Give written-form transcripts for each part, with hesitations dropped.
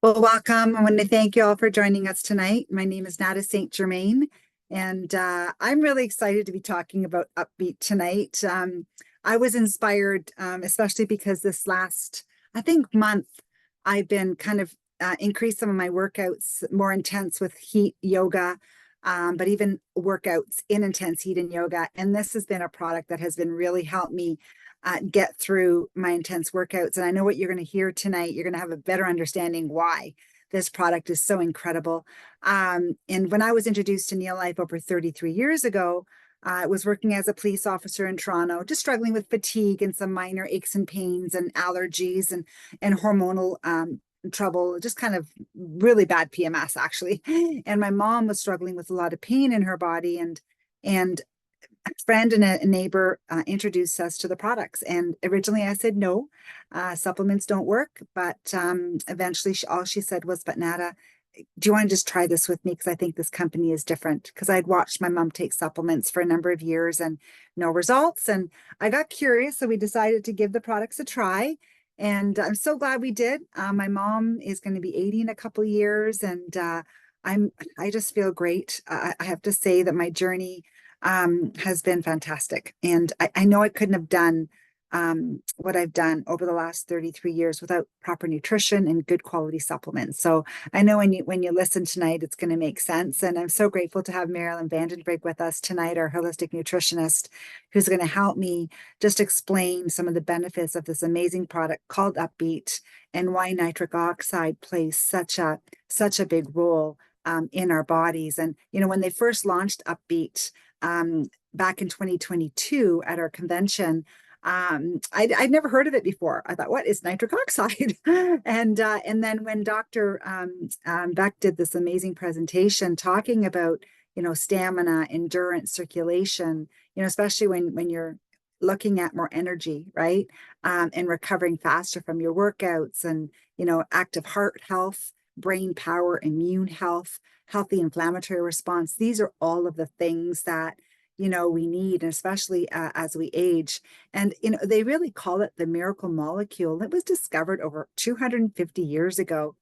Well, welcome. I want to thank you all for joining us tonight. My name is Nada St. Germain, and I'm really excited to be talking about Upbeat tonight. I was inspired, especially because this last, I think, month, I've been kind of increased some of my workouts more intense with heat yoga, but even workouts in intense heat and yoga. And this has been a product that has been really helped me get through my intense workouts. And I know what you're going to hear tonight. You're going to have a better understanding why this product is so incredible. And when I was introduced to Neil Life over 33 years ago, I was working as a police officer in Toronto, just struggling with fatigue and some minor aches and pains and allergies and hormonal trouble, just kind of really bad PMS actually. And my mom was struggling with a lot of pain in her body, and friend and a neighbor introduced us to the products. And originally I said no, supplements don't work. But eventually all she said was, but Nada, do you want to just try this with me? Because I think this company is different. Because I'd watched my mom take supplements for a number of years and no results. And I got curious. So we decided to give the products a try. And I'm so glad we did. My mom is going to be 80 in a couple of years. And I just feel great. I have to say that my journey has been fantastic. And I know I couldn't have done what I've done over the last 33 years without proper nutrition and good quality supplements. So I know when you listen tonight, it's going to make sense. And I'm so grateful to have Maryellen Vandenbrink with us tonight, our holistic nutritionist, who's going to help me just explain some of the benefits of this amazing product called Upbeat and why nitric oxide plays such a big role in our bodies. And when they first launched Upbeat, back in 2022 at our convention, I'd never heard of it before. I thought, what is nitric oxide? And then when Dr. Beck did this amazing presentation talking about stamina, endurance, circulation, especially when you're looking at more energy, right? And recovering faster from your workouts and active heart health, brain power, immune health, healthy inflammatory response. These are all of the things that we need, and especially as we age. And they really call it the miracle molecule. It was discovered over 250 years ago.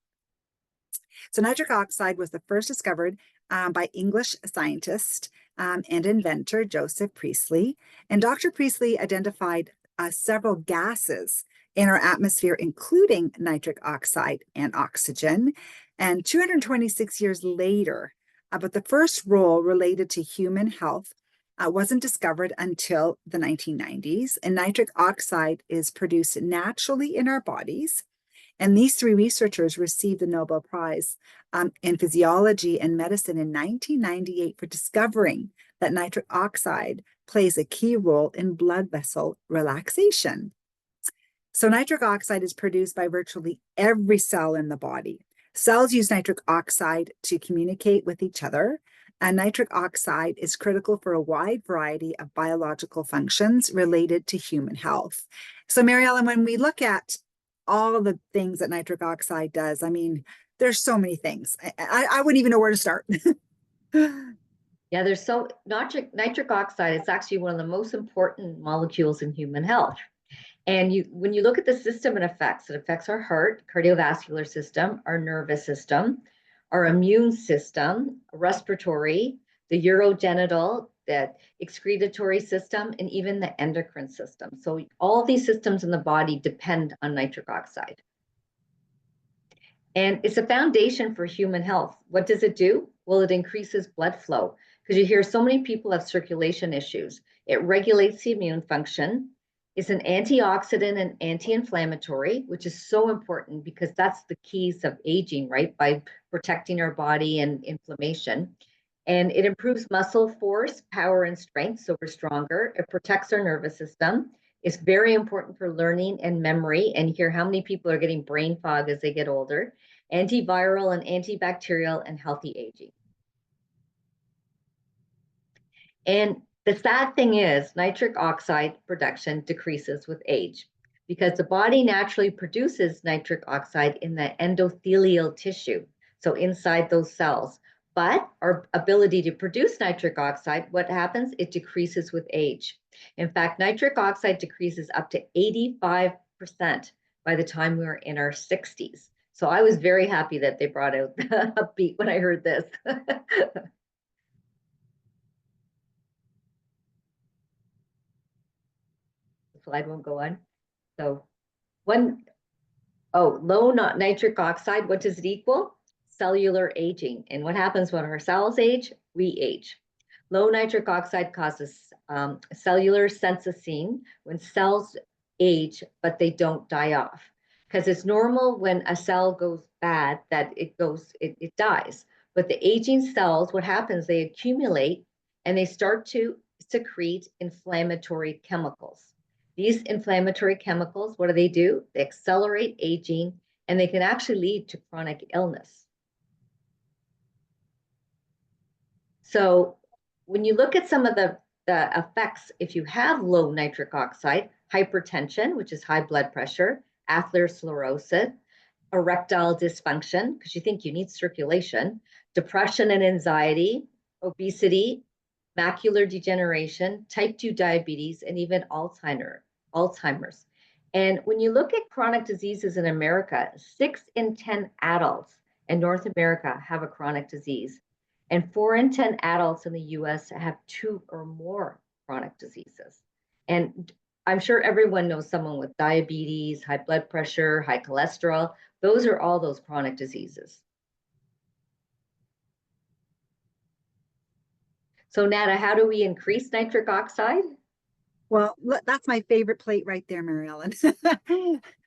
So nitric oxide was the first discovered by English scientist and inventor Joseph Priestley. And Dr. Priestley identified several gases in our atmosphere, including nitric oxide and oxygen. And 226 years later, but the first role related to human health wasn't discovered until the 1990s. And nitric oxide is produced naturally in our bodies. And these three researchers received the Nobel Prize in Physiology and Medicine in 1998 for discovering that nitric oxide plays a key role in blood vessel relaxation. So nitric oxide is produced by virtually every cell in the body. Cells use nitric oxide to communicate with each other, and nitric oxide is critical for a wide variety of biological functions related to human health. So, Maryellen, when we look at all of the things that nitric oxide does, I mean, there's so many things. I wouldn't even know where to start. Yeah, there's nitric oxide is actually one of the most important molecules in human health. And when you look at the system it affects our heart, cardiovascular system, our nervous system, our immune system, respiratory, the urogenital, the excretory system, and even the endocrine system. So all these systems in the body depend on nitric oxide. And it's a foundation for human health. What does it do? Well, it increases blood flow because you hear so many people have circulation issues. It regulates the immune function. It's an antioxidant and anti-inflammatory, which is so important because that's the keys of aging, right? By protecting our body and inflammation. And it improves muscle force, power, and strength, so we're stronger. It protects our nervous system. It's very important for learning and memory. And hear how many people are getting brain fog as they get older. Antiviral and antibacterial and healthy aging. And the sad thing is nitric oxide production decreases with age because the body naturally produces nitric oxide in the endothelial tissue, so inside those cells. But our ability to produce nitric oxide, what happens? It decreases with age. In fact, nitric oxide decreases up to 85% by the time we're in our 60s. So I was very happy that they brought out the Upbeet when I heard this. The slide won't go on. So low nitric oxide, what does it equal? Cellular aging. And what happens when our cells age? We age. Low nitric oxide causes cellular senescence when cells age, but they don't die off. Because it's normal when a cell goes bad that it dies. But the aging cells, what happens, they accumulate and they start to secrete inflammatory chemicals. These inflammatory chemicals, what do? They accelerate aging and they can actually lead to chronic illness. So when you look at some of the effects, if you have low nitric oxide, hypertension, which is high blood pressure, atherosclerosis, erectile dysfunction, because you think you need circulation, depression and anxiety, obesity, macular degeneration, type 2 diabetes, and even Alzheimer's. And when you look at chronic diseases in America, 6 in 10 adults in North America have a chronic disease. And 4 in 10 adults in the US have 2 or more chronic diseases. And I'm sure everyone knows someone with diabetes, high blood pressure, high cholesterol. Those are all those chronic diseases. So Nada, how do we increase nitric oxide? Well, that's my favorite plate right there, Maryellen.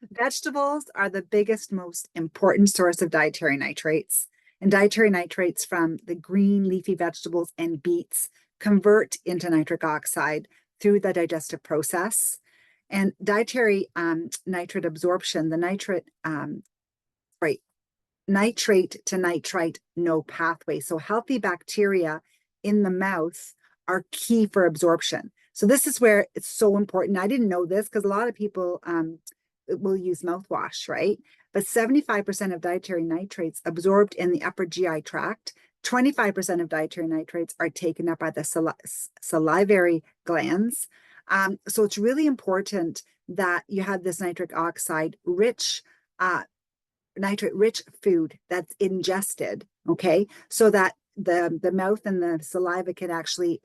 Vegetables are the biggest, most important source of dietary nitrates. And dietary nitrates from the green leafy vegetables and beets convert into nitric oxide through the digestive process. And dietary nitrate absorption, the nitrate to nitrite no pathway. So healthy bacteria in the mouth are key for absorption. So this is where it's so important. I didn't know this because a lot of people will use mouthwash, right? But 75% of dietary nitrates absorbed in the upper GI tract. 25% of dietary nitrates are taken up by the salivary glands. So it's really important that you have this nitric oxide rich, nitrate rich food that's ingested, okay? So that the mouth and the saliva can actually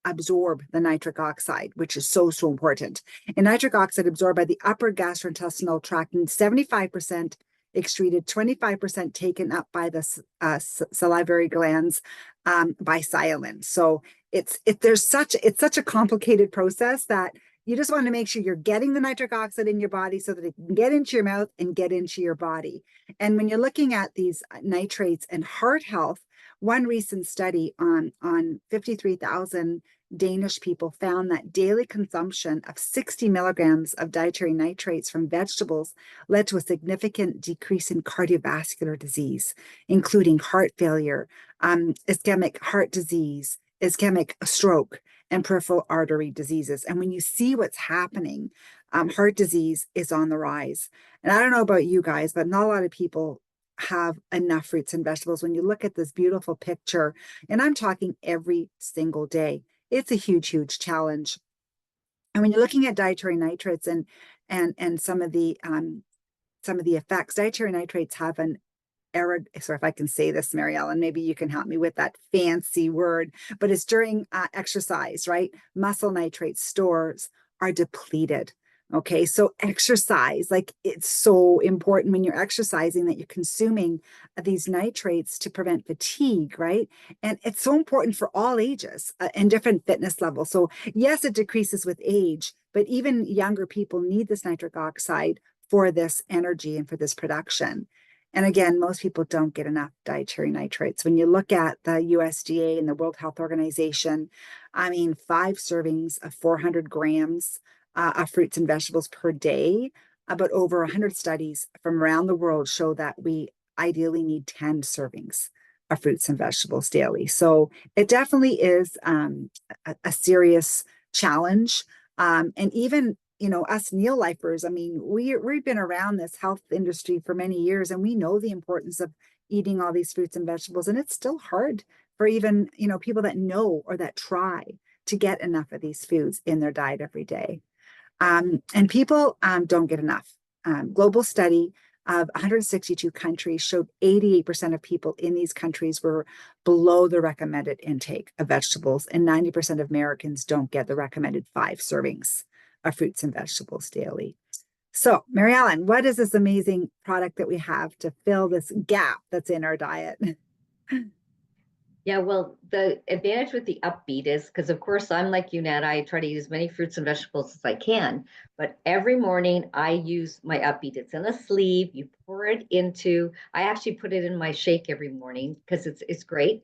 absorb the nitric oxide, which is so important. And nitric oxide absorbed by the upper gastrointestinal tract, and 75% excreted, 25% taken up by the salivary glands by silence. So it's such a complicated process that you just want to make sure you're getting the nitric oxide in your body so that it can get into your mouth and get into your body. And when you're looking at these nitrates and heart health, one recent study on 53,000 Danish people found that daily consumption of 60 milligrams of dietary nitrates from vegetables led to a significant decrease in cardiovascular disease, including heart failure, ischemic heart disease, ischemic stroke, and peripheral artery diseases. And when you see what's happening, heart disease is on the rise. And I don't know about you guys, but not a lot of people have enough fruits and vegetables. When you look at this beautiful picture, and I'm talking every single day, it's a huge challenge. And when you're looking at dietary nitrates and some of the effects, dietary nitrates have an sorry if I can say this, Maryellen, maybe you can help me with that fancy word, but it's during exercise, right? Muscle nitrate stores are depleted. Okay, so exercise, like it's so important when you're exercising that you're consuming these nitrates to prevent fatigue, right? And it's so important for all ages and different fitness levels. So yes, it decreases with age, but even younger people need this nitric oxide for this energy and for this production. And again, most people don't get enough dietary nitrates. When you look at the USDA and the World Health Organization, I mean, 5 servings of 400 grams of fruits and vegetables per day, but over 100 studies from around the world show that we ideally need 10 servings of fruits and vegetables daily. So it definitely is a serious challenge. And even us Neo-lifers, I mean, we've been around this health industry for many years, and we know the importance of eating all these fruits and vegetables. And it's still hard for even, people that know or that try to get enough of these foods in their diet every day. And people don't get enough. Global study of 162 countries showed 88% of people in these countries were below the recommended intake of vegetables, and 90% of Americans don't get the recommended 5 servings of fruits and vegetables daily. So, Maryellen, what is this amazing product that we have to fill this gap that's in our diet? Yeah, well, the advantage with the Upbeet is because, of course, I'm like you, Nat. I try to use as many fruits and vegetables as I can. But every morning I use my Upbeet. It's in a sleeve. You pour it into, I actually put it in my shake every morning because it's great.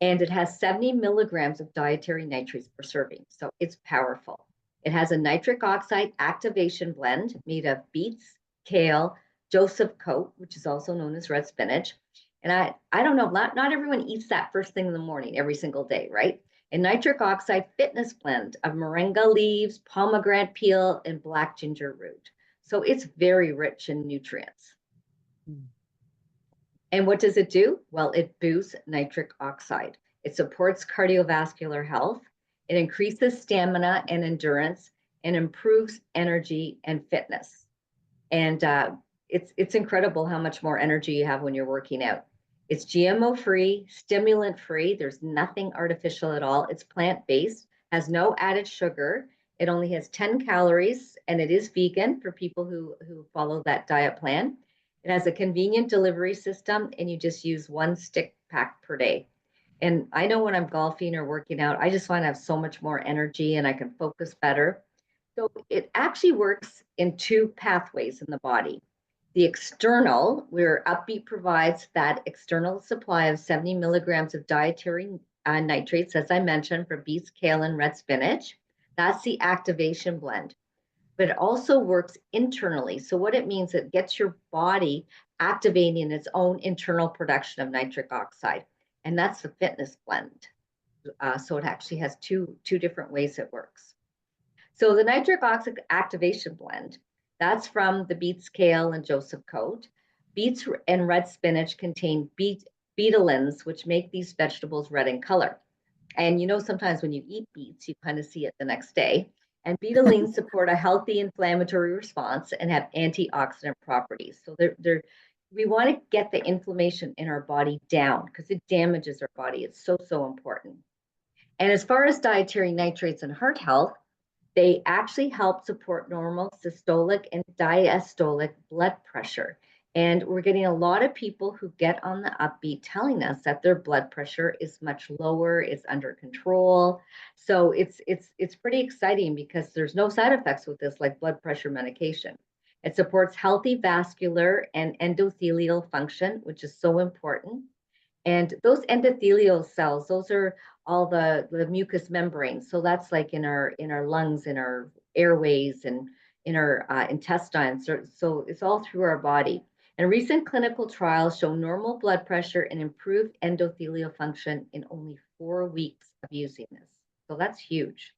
And it has 70 milligrams of dietary nitrates per serving. So it's powerful. It has a nitric oxide activation blend made of beets, kale, Joseph coat, which is also known as red spinach. And I don't know, not everyone eats that first thing in the morning every single day, right? A nitric oxide fitness blend of moringa leaves, pomegranate peel, and black ginger root. So it's very rich in nutrients. And what does it do? Well, it boosts nitric oxide. It supports cardiovascular health. It increases stamina and endurance and improves energy and fitness. And it's incredible how much more energy you have when you're working out. It's GMO free, stimulant free. There's nothing artificial at all. It's plant based, has no added sugar. It only has 10 calories, and it is vegan for people who follow that diet plan. It has a convenient delivery system, and you just use 1 stick pack per day. And I know when I'm golfing or working out, I just find I have so much more energy and I can focus better. So it actually works in 2 pathways in the body. The external, where Upbeet provides that external supply of 70 milligrams of dietary nitrates, as I mentioned, for beets, kale, and red spinach. That's the activation blend. But it also works internally. So what it means, it gets your body activating its own internal production of nitric oxide. And that's the fitness blend. So it actually has two different ways it works. So the nitric oxide activation blend, that's from the beets, kale, and Joseph coat. Beets and red spinach contain betalains, which make these vegetables red in color. And you know, sometimes when you eat beets, you kind of see it the next day. And betalains support a healthy inflammatory response and have antioxidant properties. So we want to get the inflammation in our body down because it damages our body. It's so important. And as far as dietary nitrates and heart health, they actually help support normal systolic and diastolic blood pressure. And we're getting a lot of people who get on the Upbeet telling us that their blood pressure is much lower, it's under control. So it's pretty exciting because there's no side effects with this, like blood pressure medication. It supports healthy vascular and endothelial function, which is so important. And those endothelial cells, those are all the mucous membranes. So that's like in our lungs, in our airways, and in our intestines. So it's all through our body. And recent clinical trials show normal blood pressure and improved endothelial function in only 4 weeks of using this. So that's huge.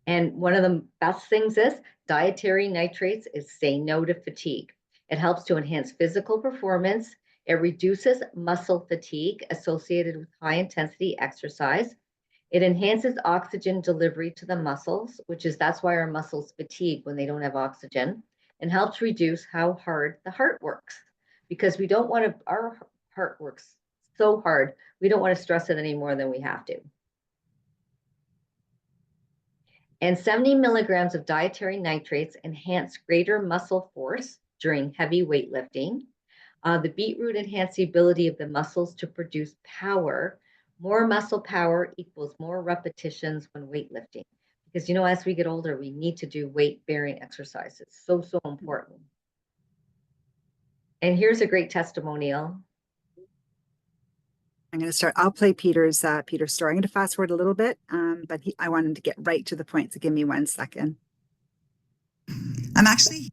And one of the best things is dietary nitrates is say no to fatigue. It helps to enhance physical performance. It reduces muscle fatigue associated with high intensity exercise. It enhances oxygen delivery to the muscles, that's why our muscles fatigue when they don't have oxygen, and helps reduce how hard the heart works. Because our heart works so hard, we don't want to stress it any more than we have to. And 70 milligrams of dietary nitrates enhance greater muscle force during heavy weightlifting. The beetroot enhances the ability of the muscles to produce power. More muscle power equals more repetitions when weightlifting. Because, as we get older, we need to do weight-bearing exercises. So important. And here's a great testimonial. I'm going to start. I'll play Peter's story. I'm going to fast forward a little bit, but I want him to get right to the point. So give me 1 second. I'm actually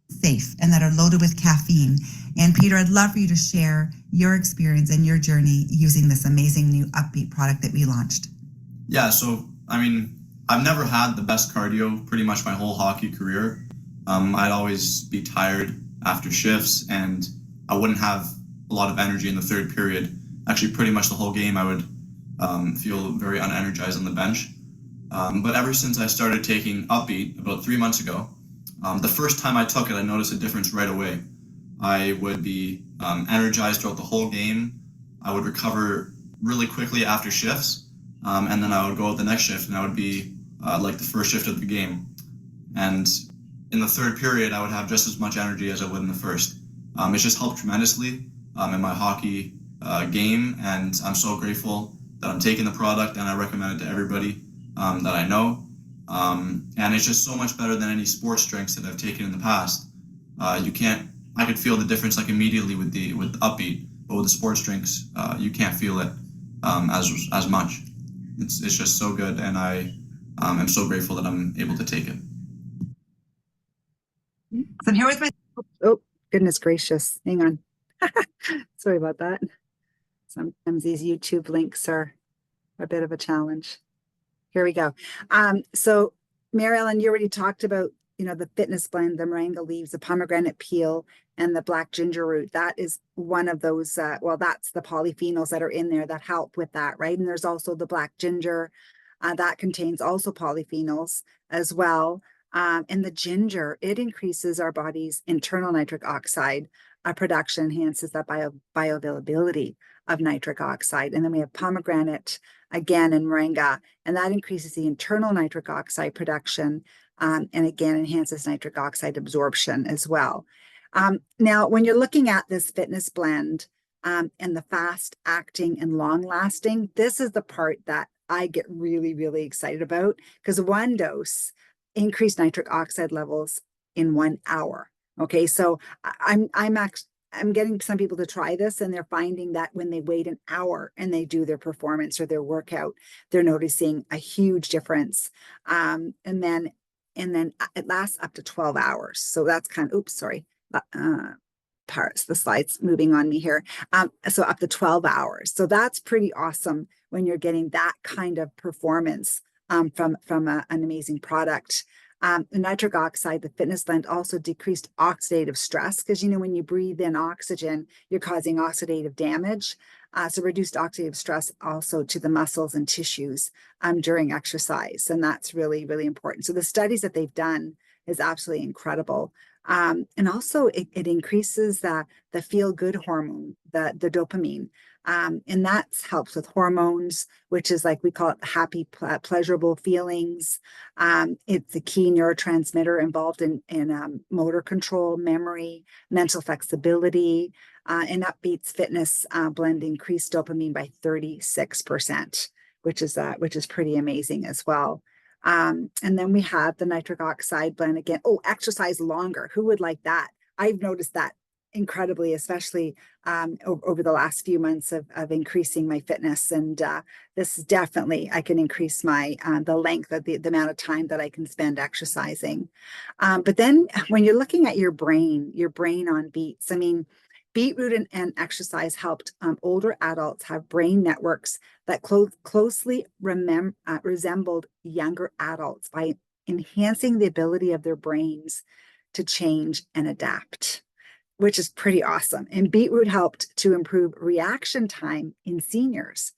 safe and that are loaded with caffeine. And Peter, I'd love for you to share your experience and your journey using this amazing new Upbeet product that we launched. Yeah, so I've never had the best cardio pretty much my whole hockey career. I'd always be tired after shifts and I wouldn't have a lot of energy in the third period. Actually, pretty much the whole game I would feel very unenergized on the bench. But ever since I started taking Upbeet about 3 months ago, The first time I took it, I noticed a difference right away. I would be energized throughout the whole game. I would recover really quickly after shifts, and then I would go out the next shift, and I would be like the first shift of the game. And in the third period, I would have just as much energy as I would in the first. It's just helped tremendously in my hockey game, and I'm so grateful that I'm taking the product, and I recommend it to everybody that I know. And it's just so much better than any sports drinks that I've taken in the past. I could feel the difference like immediately with Upbeet, but with the sports drinks, you can't feel it as much. It's just so good, and I am so grateful that I'm able to take it. So I'm here with my Oh, goodness gracious. Hang on. Sorry about that. Sometimes these YouTube links are a bit of a challenge. Here we go. So Maryellen, you already talked about, the fitness blend, the moringa leaves, the pomegranate peel, and the black ginger root. That is one of those, that's the polyphenols that are in there that help with that, right? And there's also the black ginger that contains also polyphenols as well. And the ginger, it increases our body's internal nitric oxide production, enhances that bioavailability of nitric oxide. And then we have pomegranate again and moringa, and that increases the internal nitric oxide production, and again enhances nitric oxide absorption as well. Now, when you're looking at this fitness blend and the fast acting and long lasting, this is the part that I get really, really excited about, because one dose increased nitric oxide levels in 1 hour. Okay, so I'm getting some people to try this, and they're finding that when they wait an hour and they do their performance or their workout, they're noticing a huge difference. And then it lasts up to 12 hours. So that's kind of, parts, the slides moving on me here. So up to 12 hours. So that's pretty awesome when you're getting that kind of performance from an amazing product. The nitric oxide, the fitness blend, also decreased oxidative stress, because when you breathe in oxygen, you're causing oxidative damage. So reduced oxidative stress also to the muscles and tissues during exercise. And that's really, really important. So the studies that they've done is absolutely incredible. And also it increases the feel-good hormone, the dopamine. And that helps with hormones, which is like we call it happy, pleasurable feelings. It's a key neurotransmitter involved in motor control, memory, mental flexibility. And Upbeet's fitness blend increased dopamine by 36%, which is pretty amazing as well. And then we have the nitric oxide blend again. Oh, exercise longer. Who would like that? I've noticed that incredibly, especially over the last few months of increasing my fitness. And this is definitely, I can increase my the length of the amount of time that I can spend exercising. But then when you're looking at your brain on beets, beetroot and exercise helped older adults have brain networks that closely resembled younger adults by enhancing the ability of their brains to change and adapt, which is pretty awesome. And beetroot helped to improve reaction time in seniors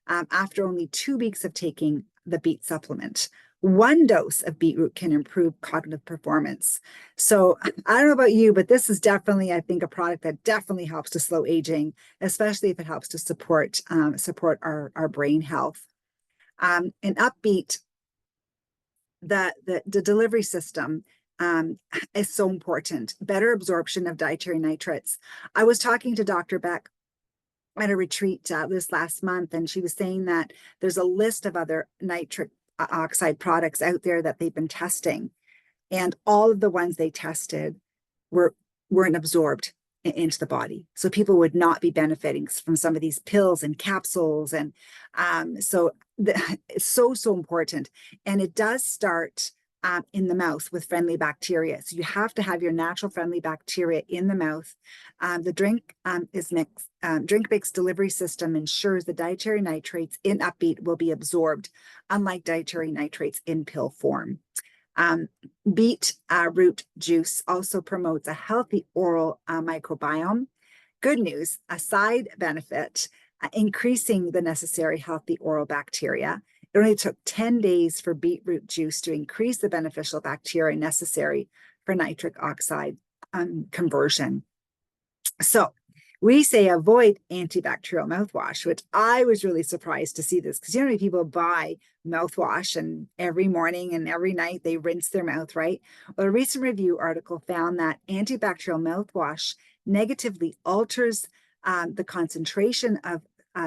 after only 2 weeks of taking the beet supplement. 1 dose of beetroot can improve cognitive performance. So I don't know about you, but this is definitely, I think, a product that definitely helps to slow aging, especially if it helps to support our brain health. And Upbeet, the delivery system is so important. Better absorption of dietary nitrates. I was talking to Dr. Beck at a retreat this last month, and she was saying that there's a list of other nitric oxide products out there that they've been testing, and all of the ones they tested weren't absorbed into the body. So people would not be benefiting from some of these pills and capsules. And it's so important. And it does start in the mouth with friendly bacteria. So you have to have your natural friendly bacteria in the mouth. The drink mix delivery system ensures the dietary nitrates in Upbeet will be absorbed, unlike dietary nitrates in pill form. Beet root juice also promotes a healthy oral microbiome. Good news, a side benefit, increasing the necessary healthy oral bacteria. It only took 10 days for beetroot juice to increase the beneficial bacteria necessary for nitric oxide conversion. So we say avoid antibacterial mouthwash, which I was really surprised to see this, because you know many people buy mouthwash and every morning and every night they rinse their mouth, right? Well, a recent review article found that antibacterial mouthwash negatively alters the concentration of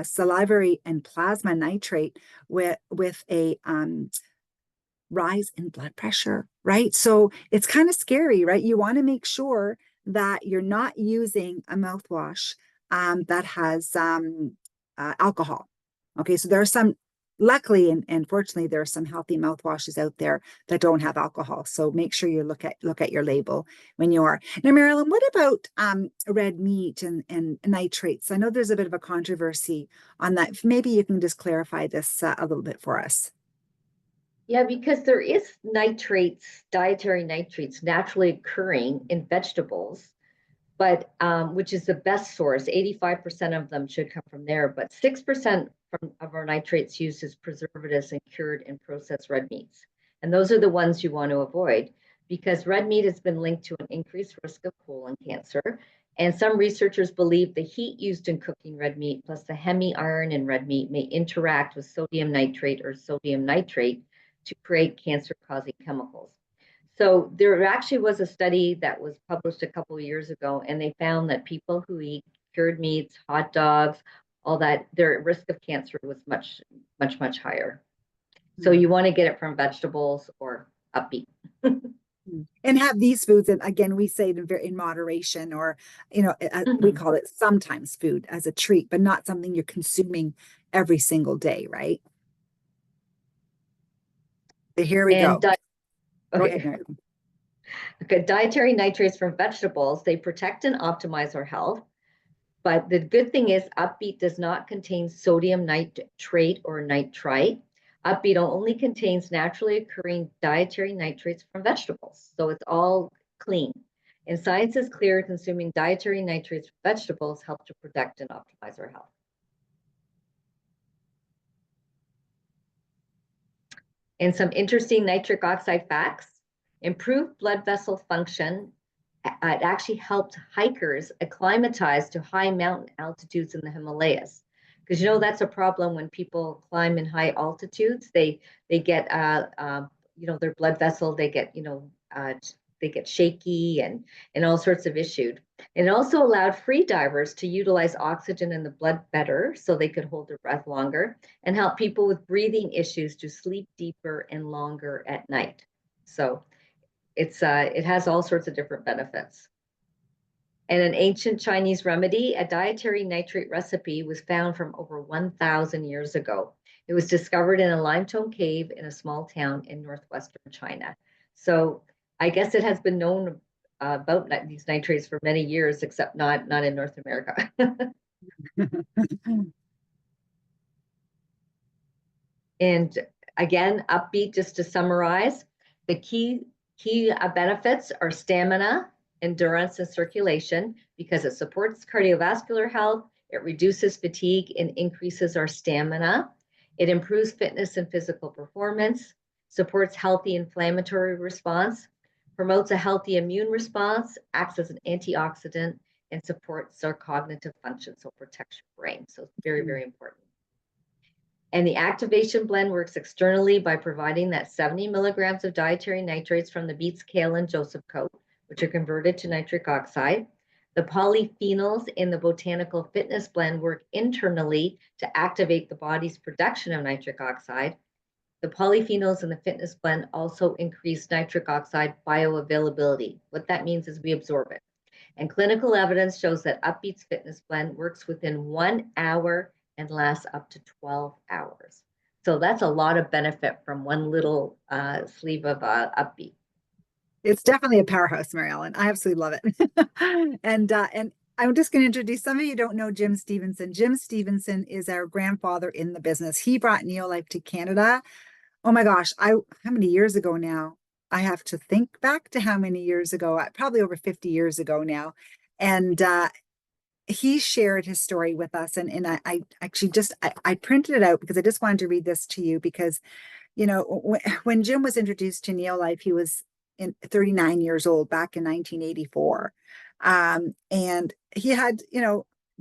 salivary and plasma nitrate with a rise in blood pressure, right? So it's kind of scary, right? You want to make sure that you're not using a mouthwash that has alcohol. Okay, so there are some, luckily and fortunately, there are some healthy mouthwashes out there that don't have alcohol. So make sure you look at your label when you are. Now, Maryellen, what about red meat and nitrates? I know there's a bit of a controversy on that. Maybe you can just clarify this a little bit for us. Yeah, because there is nitrates, dietary nitrates naturally occurring in vegetables, but which is the best source. 85% of them should come from there, but 6% of our nitrates used as preservatives in cured and processed red meats. And those are the ones you want to avoid, because red meat has been linked to an increased risk of colon cancer. And some researchers believe the heat used in cooking red meat plus the hemi-iron in red meat may interact with sodium nitrate or sodium nitrate to create cancer-causing chemicals. So there actually was a study that was published a couple of years ago, and they found that people who eat cured meats, hot dogs, all that, their risk of cancer was much, much, much higher. So you want to get it from vegetables or Upbeet. And have these foods, and again, we say in moderation, or we call it sometimes food as a treat, but not something you're consuming every single day, right? So here we go. Go ahead, Maryellen. Okay, dietary nitrates from vegetables, they protect and optimize our health. But the good thing is Upbeet does not contain sodium nitrate or nitrite. Upbeet only contains naturally occurring dietary nitrates from vegetables. So it's all clean. And science is clear, consuming dietary nitrates from vegetables help to protect and optimize our health. And some interesting nitric oxide facts. Improved blood vessel function. It actually helped hikers acclimatize to high mountain altitudes in the Himalayas. Because that's a problem when people climb in high altitudes. They get their blood vessel, they get shaky and all sorts of issues. And it also allowed free divers to utilize oxygen in the blood better so they could hold their breath longer, and help people with breathing issues to sleep deeper and longer at night. So it has all sorts of different benefits. And an ancient Chinese remedy, a dietary nitrate recipe, was found from over 1,000 years ago. It was discovered in a limestone cave in a small town in northwestern China. So I guess it has been known about these nitrates for many years, except not in North America. And again, Upbeet, just to summarize, the key benefits are stamina, endurance, and circulation, because it supports cardiovascular health, it reduces fatigue and increases our stamina. It improves fitness and physical performance, supports healthy inflammatory response, promotes a healthy immune response, acts as an antioxidant, and supports our cognitive function, so protects your brain. So it's very, very important. And the activation blend works externally by providing that 70 milligrams of dietary nitrates from the beets, kale, and Joseph coat, which are converted to nitric oxide. The polyphenols in the botanical fitness blend work internally to activate the body's production of nitric oxide. The polyphenols in the fitness blend also increase nitric oxide bioavailability. What that means is we absorb it. And clinical evidence shows that Upbeet's fitness blend works within 1 hour and lasts up to 12 hours. So that's a lot of benefit from one little sleeve of Upbeet. It's definitely a powerhouse, Maryellen. I absolutely love it. And I'm just going to introduce, some of you don't know Jim Stevenson. Jim Stevenson is our grandfather in the business. He brought Neolife to Canada. Oh my gosh, how many years ago now? I have to think back to how many years ago, probably over 50 years ago now. And he shared his story with us. And I actually I printed it out because I just wanted to read this to you, because, when Jim was introduced to Neolife, he was 39 years old back in 1984. And he had,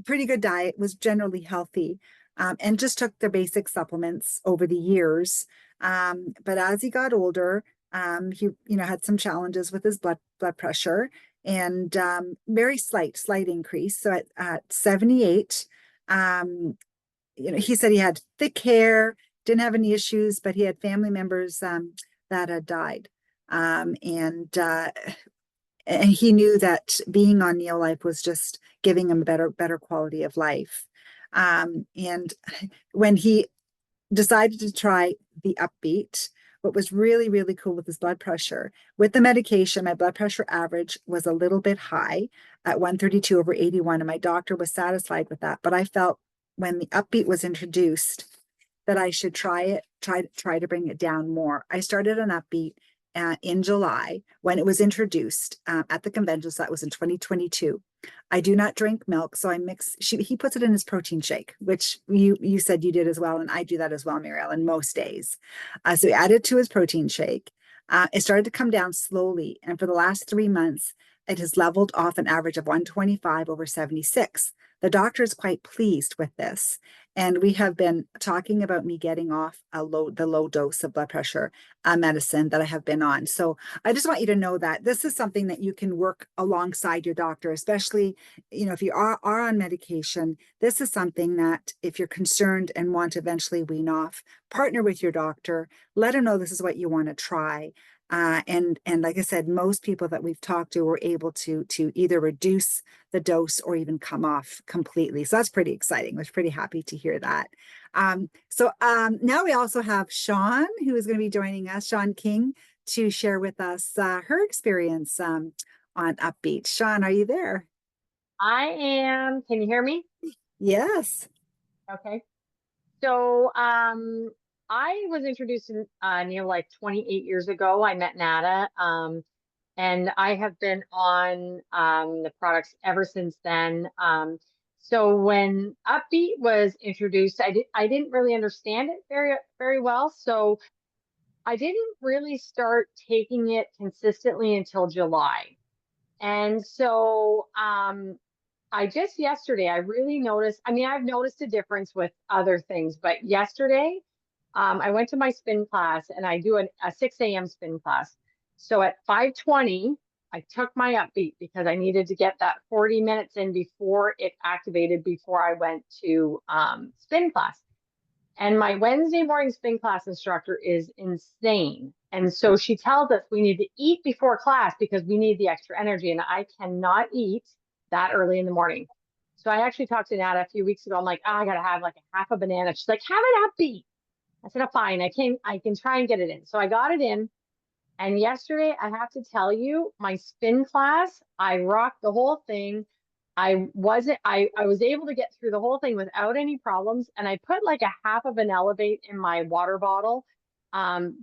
pretty good diet, was generally healthy, and just took the basic supplements over the years. But as he got older, he, had some challenges with his blood pressure, and very slight increase. So at 78, he said he had thick hair, didn't have any issues, but he had family members that had died. And he knew that being on Neolife was just giving him a better quality of life. And when he decided to try the Upbeat, what was really, really cool with his blood pressure, with the medication, my blood pressure average was a little bit high at 132/81, and my doctor was satisfied with that. But I felt when the Upbeat was introduced that I should try to bring it down more. I started an Upbeat in July when it was introduced at the convention. So that was in 2022. I do not drink milk, so I mix. He puts it in his protein shake, which you said you did as well, and I do that as well, Maryellen, most days. So he added to his protein shake. It started to come down slowly, and for the last 3 months, it has leveled off an average of 125/76. The doctor is quite pleased with this, and we have been talking about me getting off the low dose of blood pressure medicine that I have been on. So I just want you to know that this is something that you can work alongside your doctor, especially, if you are on medication. This is something that if you're concerned and want to eventually wean off, partner with your doctor, let him know this is what you want to try. And like I said, most people that we've talked to were able to either reduce the dose or even come off completely. So that's pretty exciting. I was pretty happy to hear that. So now we also have Sean, who is going to be joining us, Sean King, to share with us her experience on Upbeat. Sean, are you there? I am. Can you hear me? Yes. Okay. So I was introduced to Neolife 28 years ago. I met Nada, and I have been on the products ever since then. So when Upbeat was introduced, I didn't really understand it very well. So I didn't really start taking it consistently until July. And so I just yesterday, I really noticed, I've noticed a difference with other things, but yesterday, I went to my spin class, and I do a 6 a.m. spin class. So at 5:20, I took my Upbeat because I needed to get that 40 minutes in before it activated, before I went to spin class. And my Wednesday morning spin class instructor is insane. And so she tells us we need to eat before class because we need the extra energy. And I cannot eat that early in the morning. So I actually talked to Nat a few weeks ago. I'm like, I got to have like a half a banana. She's like, have an Upbeat. I said, oh, fine. I can try and get it in. So I got it in. And yesterday, I have to tell you, my spin class, I rocked the whole thing. I was able to get through the whole thing without any problems. And I put like a half of an Elevate in my water bottle,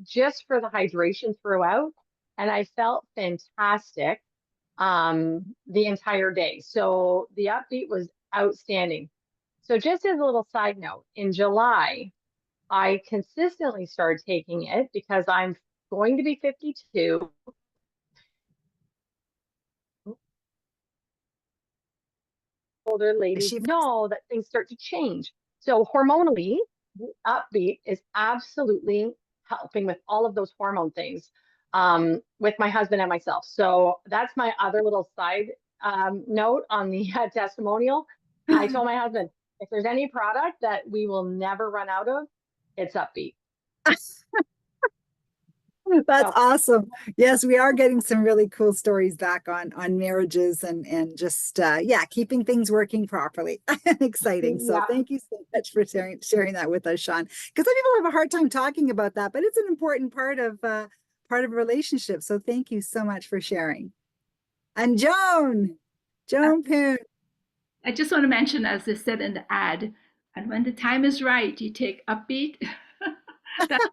just for the hydration throughout. And I felt fantastic the entire day. So the Upbeat was outstanding. So just as a little side note, in July, I consistently started taking it because I'm going to be 52. Older ladies know that things start to change. So hormonally, Upbeat is absolutely helping with all of those hormone things with my husband and myself. So that's my other little side note on the testimonial. I told my husband, if there's any product that we will never run out of, it's Upbeat. That's awesome. Yes, we are getting some really cool stories back on marriages and just keeping things working properly. Exciting. So thank you so much for sharing that with us, Sean. Because some people have a hard time talking about that, but it's an important part of a relationship. So thank you so much for sharing. And Joan Poon. I just want to mention, as they said in the ad, and when the time is right, you take Upbeat. That's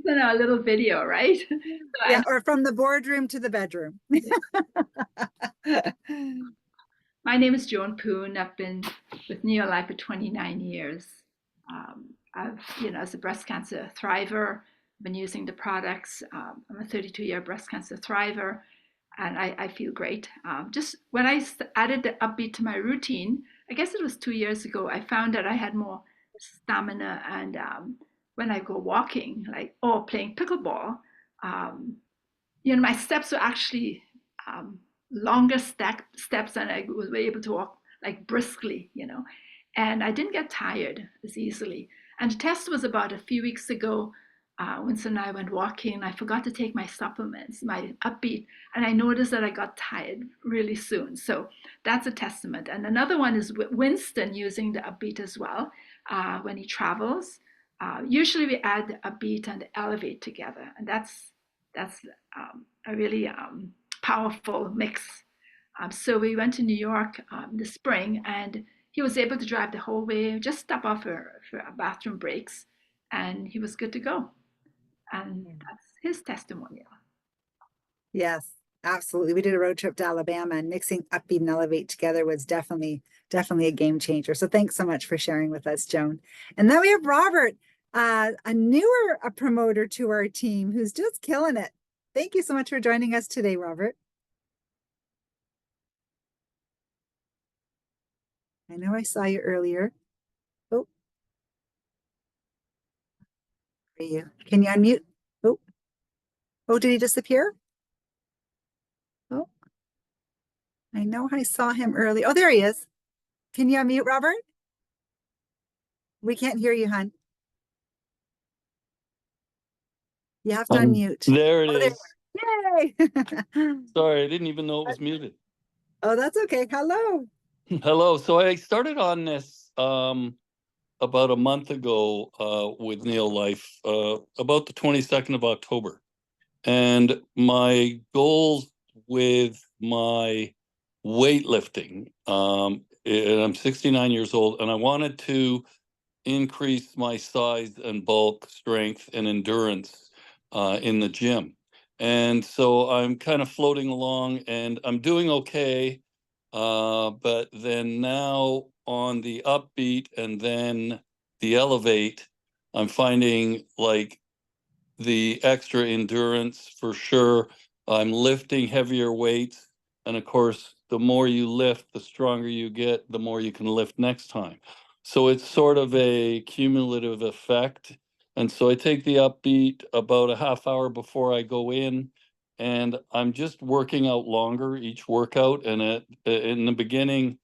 in our little video, right? So or from the boardroom to the bedroom. My name is Joan Poon. I've been with Neolife for 29 years. I've, as a breast cancer thriver, been using the products. I'm a 32-year breast cancer thriver, and I feel great. Just when I added the Upbeet to my routine, I guess it was 2 years ago, I found that I had more stamina. And when I go walking, like, or playing pickleball, my steps were actually longer steps, and I was able to walk like briskly, and I didn't get tired as easily. And the test was about a few weeks ago. Winston and I went walking. I forgot to take my supplements, my Upbeet, and I noticed that I got tired really soon. So that's a testament. And another one is Winston using the Upbeet as well when he travels. Usually we add the Upbeet and the Elevate together, and that's a really powerful mix. So we went to New York in the spring, and he was able to drive the whole way, just stop off for bathroom breaks, and he was good to go. And that's his testimonial. Yes, absolutely. We did a road trip to Alabama, and mixing Upbeet and Elevate together was definitely a game changer. So thanks so much for sharing with us, Joan. And then we have Robert, a newer promoter to our team who's just killing it. Thank you so much for joining us today, Robert. I know I saw you earlier. Oh, are you? Can you unmute? Oh, did he disappear? Oh, I know I saw him early. Oh, there he is. Can you unmute, Robert? We can't hear you, hon. You have to unmute. There it is. Yay! Sorry, I didn't even know it was muted. Oh, that's okay. Hello. Hello. So I started on this about a month ago with Neil Life, about the 22nd of October. And my goals with my weightlifting, and I'm 69 years old, and I wanted to increase my size and bulk, strength, and endurance in the gym. And so I'm kind of floating along, and I'm doing okay. But then now on the Upbeet and then the Elevate, I'm finding like the extra endurance for sure. I'm lifting heavier weights. And of course, the more you lift, the stronger you get, the more you can lift next time. So it's sort of a cumulative effect. And so I take the Upbeet about a half hour before I go in, and I'm just working out longer each workout. And in the beginning,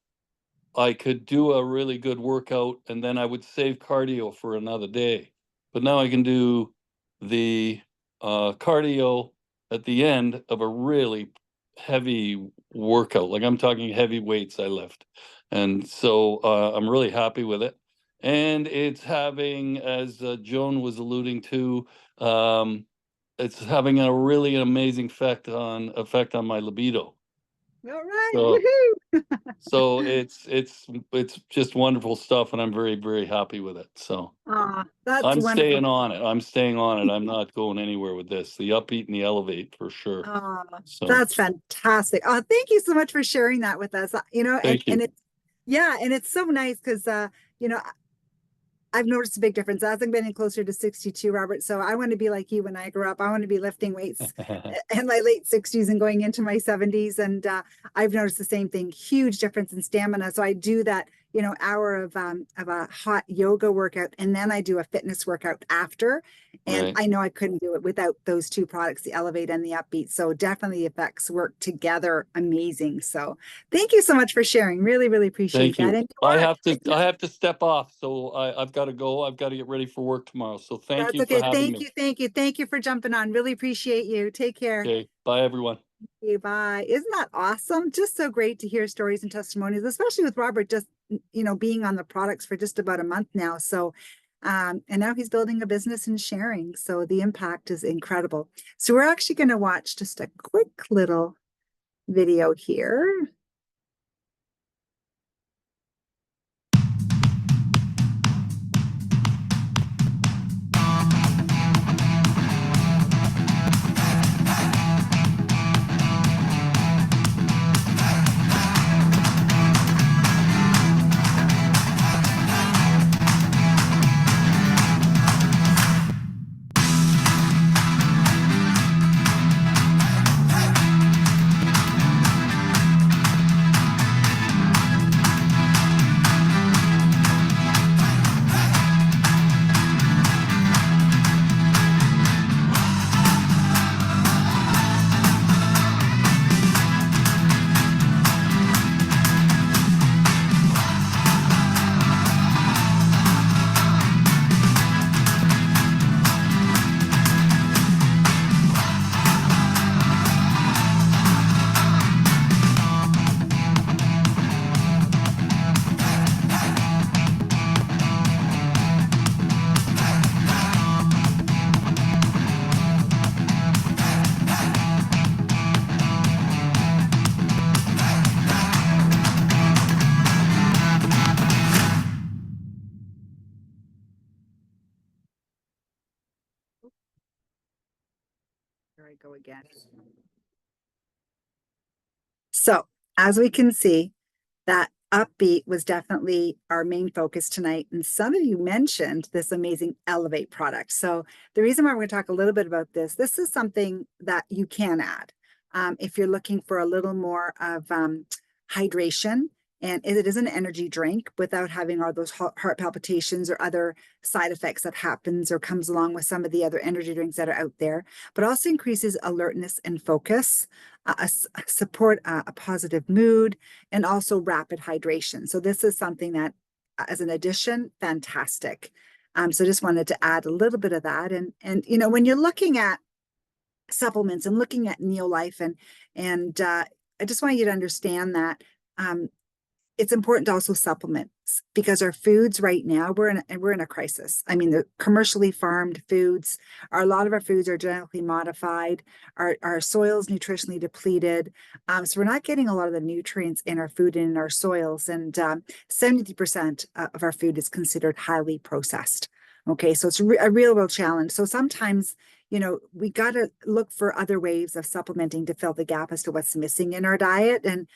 I could do a really good workout, and then I would save cardio for another day. But now I can do the cardio at the end of a really heavy workout. Like I'm talking heavy weights I lift. And so I'm really happy with it. And it's having, as Joan was alluding to, it's having a really amazing effect on my libido. All right. So, Woohoo! so it's just wonderful stuff, and I'm very, very happy with it. So That's I'm wonderful. staying on it. I'm not going anywhere with this. The Upbeet and the Elevate for sure. So That's fantastic. Oh, thank you so much for sharing that with us. Thank you. And it's, yeah, and it's so nice because I've noticed a big difference as I'm getting closer to 62, Robert. So I want to be like you when I grow up. I want to be lifting weights in my late 60s and going into my 70s. And I've noticed the same thing, huge difference in stamina. So I do that, hour of a hot yoga workout, and then I do a fitness workout after. And Right. I know I couldn't do it without those two products, the Elevate and the Upbeet. So definitely the effects work together amazing. So thank you so much for sharing. Really, really appreciate Thank you. that. And I have to step off, so I've got to go. I've got to get ready for work tomorrow. So thank That's you okay. for having me. Thank you for jumping on. Really appreciate you. Take care. Okay. Bye, everyone. You. Bye. Isn't that awesome? Just so great to hear stories and testimonies, especially with Robert just, being on the products for just about a month now. So, and now he's building a business and sharing. So the impact is incredible. So we're actually going to watch just a quick little video here. I go again. So as we can see, that Upbeat was definitely our main focus tonight. And some of you mentioned this amazing Elevate product. So the reason why we're going to talk a little bit about this is something that you can add if you're looking for a little more of hydration. And it is an energy drink without having all those heart palpitations or other side effects that happens or comes along with some of the other energy drinks that are out there, but also increases alertness and focus, support a positive mood, and also rapid hydration. So this is something that, as an addition, fantastic. So just wanted to add a little bit of that. And you know, when you're looking at supplements and looking at Neolife, and I just want you to understand that it's important to also supplement because our foods right now, we're in a crisis. I mean, the commercially farmed foods a lot of our foods are genetically modified. Our soil's nutritionally depleted. So we're not getting a lot of the nutrients in our food and in our soils. And 70% of our food is considered highly processed. Okay, so it's a real challenge. So sometimes, you know, we got to look for other ways of supplementing to fill the gap as to what's missing in our diet. And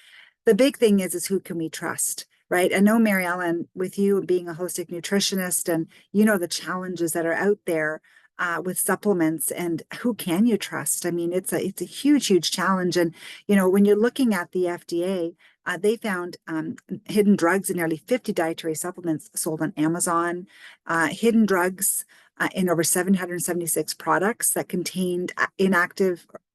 the big thing is who can we trust, right? I know, Maryellen, with you being a holistic nutritionist, and you know the challenges that are out there with supplements, and who can you trust? I mean, it's a huge challenge. And you know, when you're looking at the FDA, they found hidden drugs in nearly 50 dietary supplements sold on Amazon, hidden drugs in over 776 products that contained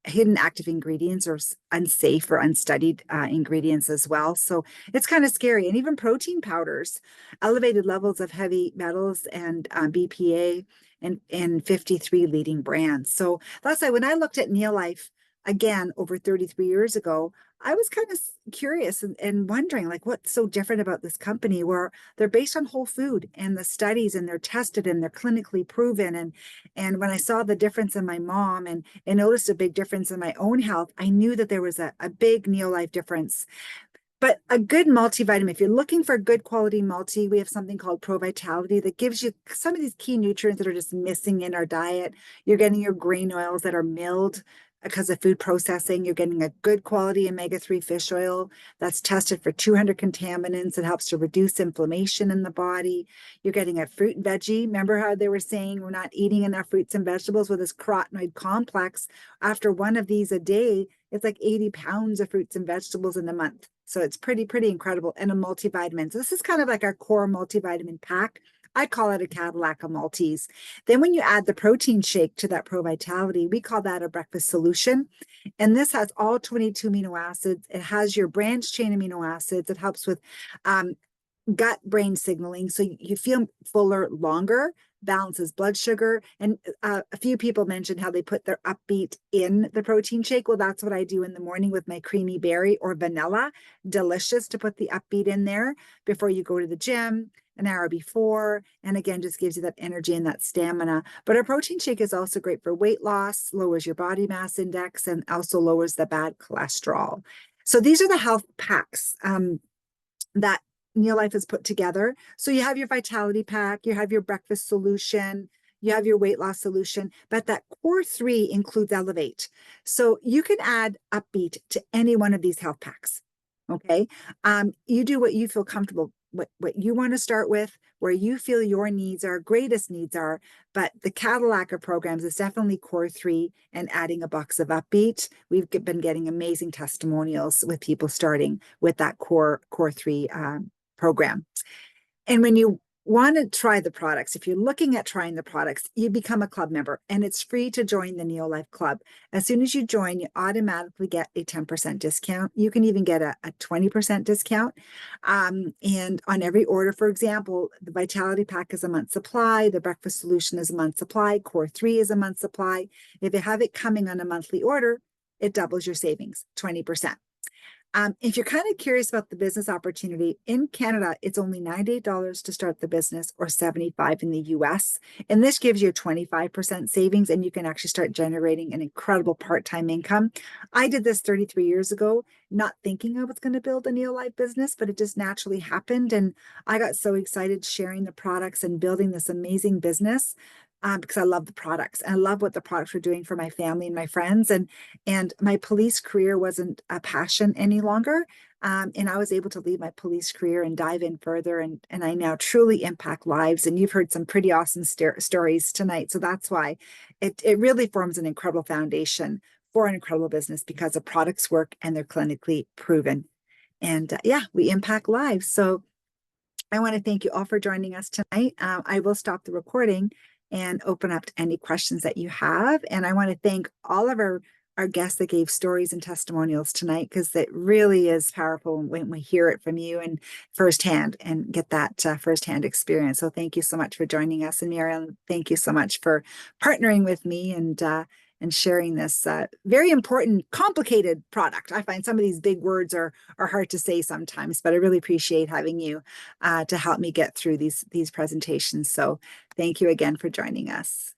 hidden active ingredients or unsafe or unstudied ingredients as well. So it's kind of scary. And even protein powders, elevated levels of heavy metals and BPA and 53 leading brands. So that's why when I looked at Neolife again over 33 years ago, I was kind of curious and wondering, like, what's so different about this company where they're based on whole food and the studies, and they're tested and they're clinically proven. And when I saw the difference in my mom and noticed a big difference in my own health, I knew that there was a big Neolife difference. But a good multivitamin, if you're looking for a good quality multi, we have something called Pro Vitality that gives you some of these key nutrients that are just missing in our diet. You're getting your grain oils that are milled because of food processing. You're getting a good quality omega-3 fish oil that's tested for 200 contaminants. It helps to reduce inflammation in the body. You're getting a fruit and veggie. Remember how they were saying we're not eating enough fruits and vegetables with this carotenoid complex? After one of these a day, it's like 80 pounds of fruits and vegetables in a month. So it's pretty incredible. And a multivitamin. So this is kind of like our core multivitamin pack. I call it a Cadillac of Maltese. Then when you add the protein shake to that Pro Vitality, we call that a breakfast solution. And this has all 22 amino acids. It has your branched chain amino acids. It helps with gut brain signaling. So you feel fuller longer, balances blood sugar. And a few people mentioned how they put their Upbeet in the protein shake. Well, that's what I do in the morning with my creamy berry or vanilla. Delicious to put the Upbeet in there before you go to the gym, an hour before. And again, just gives you that energy and that stamina. But our protein shake is also great for weight loss, lowers your body mass index, and also lowers the bad cholesterol. So these are the health packs that Neolife has put together. So you have your vitality pack, you have your breakfast solution, you have your weight loss solution, but that core 3 includes Elevate. So you can add Upbeet to any one of these health packs. Okay. You do what you feel comfortable, what you want to start with, where you feel your greatest needs are. But the Cadillac of programs is definitely core 3 and adding a box of Upbeet. We've been getting amazing testimonials with people starting with that core 3 program. And when you want to try the products, if you're looking at trying the products, you become a club member, and it's free to join the Neolife Club. As soon as you join, you automatically get a 10% discount. You can even get a 20% discount. And on every order, for example, the Vitality Pack is a month supply, the Breakfast Solution is a month supply, Core 3 is a month supply. If you have it coming on a monthly order, it doubles your savings, 20%. If you're kind of curious about the business opportunity in Canada, it's only $98 to start the business, or $75 in the US. And this gives you a 25% savings, and you can actually start generating an incredible part-time income. I did this 33 years ago, not thinking I was going to build a Neolife business, but it just naturally happened. And I got so excited sharing the products and building this amazing business. because I love the products and I love what the products were doing for my family and my friends. And my police career wasn't a passion any longer. And I was able to leave my police career and dive in further. And I now truly impact lives. And you've heard some pretty awesome stories tonight. So that's why it really forms an incredible foundation for an incredible business, because the products work and they're clinically proven. And yeah, we impact lives. So I want to thank you all for joining us tonight. I will stop the recording and open up to any questions that you have. And I want to thank all of our guests that gave stories and testimonials tonight, because it really is powerful when we hear it from you and firsthand and get that firsthand experience. So thank you so much for joining us. And Maryellen, thank you so much for partnering with me and sharing this very important, complicated product. I find some of these big words are hard to say sometimes, but I really appreciate having you to help me get through these presentations. So thank you again for joining us.